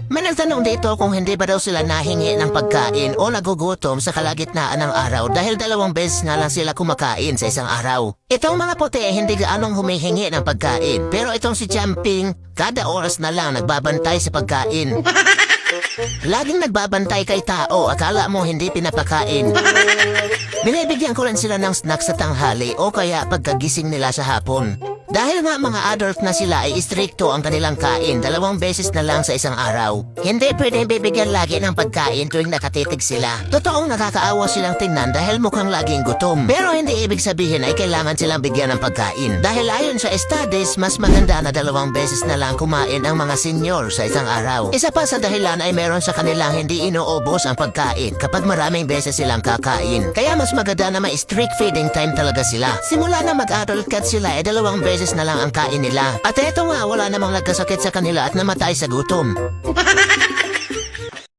May nagtanong dito kung hindi ba daw sila nahingi ng pagkain o nagugutom sa kalagitnaan ng araw dahil 2 beses nga lang sila kumakain sa isang araw. Itong mga puti hindi gaanong humihingi ng pagkain pero itong si Champing kada oras na lang nagbabantay sa pagkain. Laging nagbabantay kay tao, akala mo hindi pinapakain. Binibigyan ko rin sila ng snack sa tanghali o kaya pagkagising nila sa hapon. Dahil nga mga adult na sila ay istrikto ang kanilang kain 2 beses na lang sa isang araw. Hindi pwedeng bibigyan lagi ng pagkain tuwing nakatitig sila. Totoong nakakaawa silang tingnan dahil mukhang laging gutom. Pero hindi ibig sabihin ay kailangan silang bigyan ng pagkain. Dahil ayon sa studies, mas maganda na 2 beses na lang kumain ang mga senior sa isang araw. Isa pa sa dahilan ay meron sa kanilang hindi inuubos ang pagkain kapag maraming beses silang kakain. Kaya mas maganda na may strict feeding time talaga sila. Simula na mag-adult cut sila ay 2 beses na lang ang kain nila. At eto nga, wala namang nagkasakit sa kanila at namatay sa gutom.